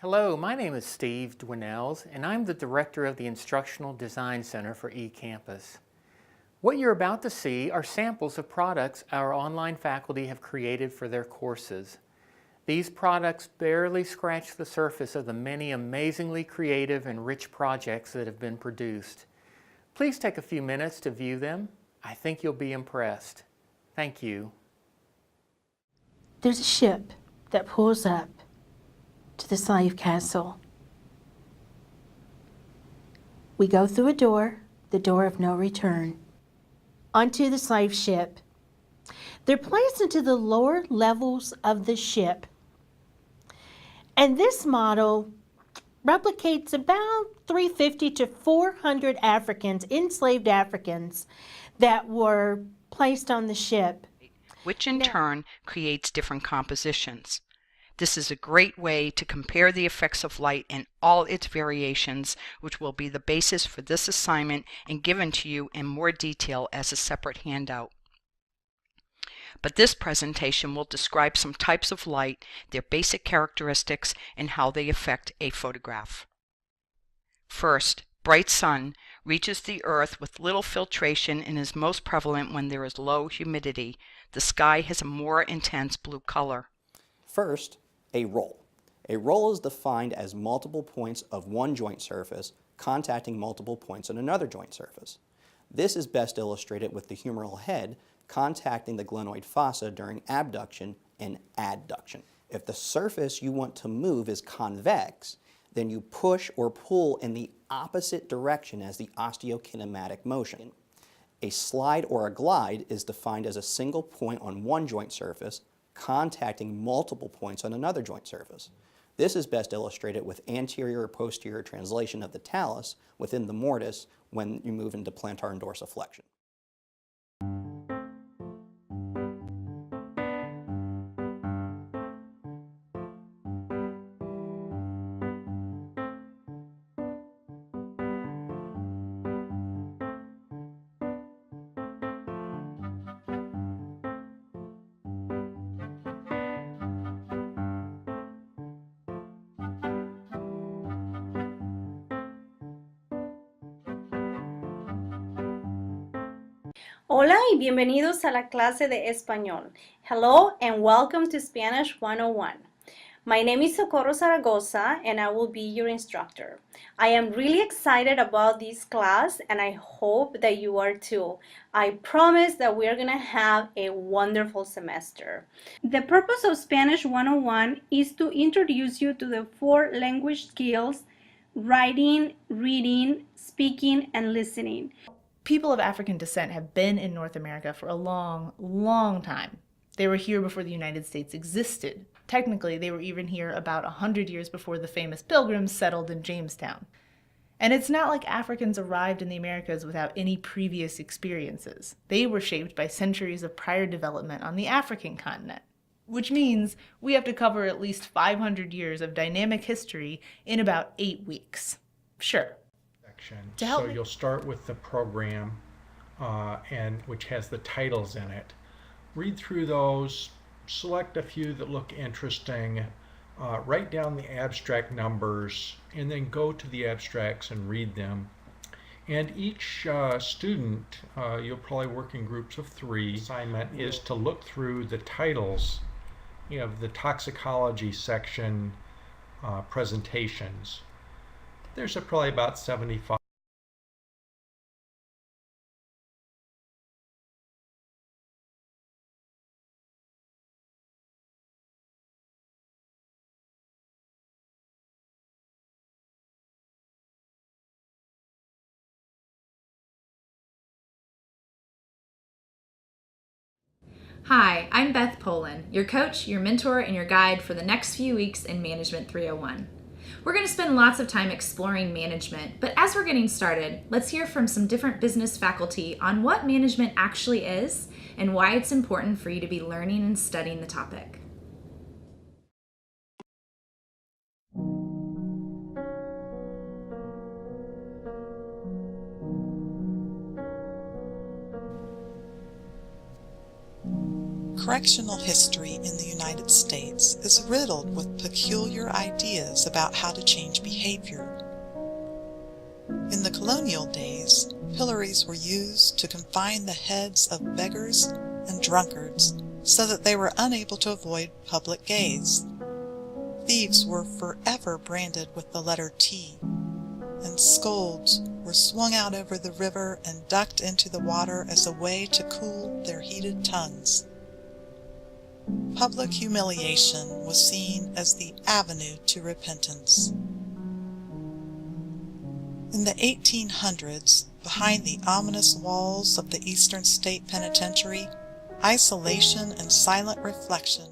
Hello, my name is Steve Dwinells, and I'm the Director of the Instructional Design Center for eCampus. What you're about to see are samples of products our online faculty have created for their courses. These products barely scratch the surface of the many amazingly creative and rich projects that have been produced. Please take a few minutes to view them. I think you'll be impressed. Thank you. There's a ship that pulls up to the slave castle. We go through a door, the door of no return, onto the slave ship. They're placed into the lower levels of the ship. And this model replicates about 350 to 400 Africans, enslaved Africans, that were placed on the ship. Which in turn creates different compositions. This is a great way to compare the effects of light in all its variations, which will be the basis for this assignment and given to you in more detail as a separate handout. But this presentation will describe some types of light, their basic characteristics, and how they affect a photograph. First, bright sun reaches the earth with little filtration and is most prevalent when there is low humidity. The sky has a more intense blue color. First, a roll. A roll is defined as multiple points of one joint surface contacting multiple points on another joint surface. This is best illustrated with the humeral head contacting the glenoid fossa during abduction and adduction. If the surface you want to move is convex, then you push or pull in the opposite direction as the osteokinematic motion. A slide or a glide is defined as a single point on one joint surface contacting multiple points on another joint surface. This is best illustrated with anterior or posterior translation of the talus within the mortise when you move into plantar and dorsiflexion. Hola y bienvenidos a la clase de español. Hello and welcome to Spanish 101. My name is Socorro Zaragoza and I will be your instructor. I am really excited about this class and I hope that you are too. I promise that we are going to have a wonderful semester. The purpose of Spanish 101 is to introduce you to the 4 language skills: writing, reading, speaking, and listening. People of African descent have been in North America for a long, long time. They were here before the United States existed. Technically, they were even here about 100 years before the famous Pilgrims settled in Jamestown. And it's not like Africans arrived in the Americas without any previous experiences. They were shaped by centuries of prior development on the African continent, which means we have to cover at least 500 years of dynamic history in about 8 weeks. Sure. So you'll start with the program, and which has the titles in it. Read through those, select a few that look interesting, write down the abstract numbers, and then go to the abstracts and read them. And each student, you'll probably work in groups of 3. Assignment is to look through the titles of the toxicology section presentations. There's probably about 75. Hi, I'm Beth Poland, your coach, your mentor, and your guide for the next few weeks in Management 301. We're going to spend lots of time exploring management, but as we're getting started, let's hear from some different business faculty on what management actually is and why it's important for you to be learning and studying the topic. Correctional history in the United States is riddled with peculiar ideas about how to change behavior. In the colonial days, pillories were used to confine the heads of beggars and drunkards so that they were unable to avoid public gaze. Thieves were forever branded with the letter T, and scolds were swung out over the river and ducked into the water as a way to cool their heated tongues. Public humiliation was seen as the avenue to repentance. In the 1800s, behind the ominous walls of the Eastern State Penitentiary, isolation and silent reflection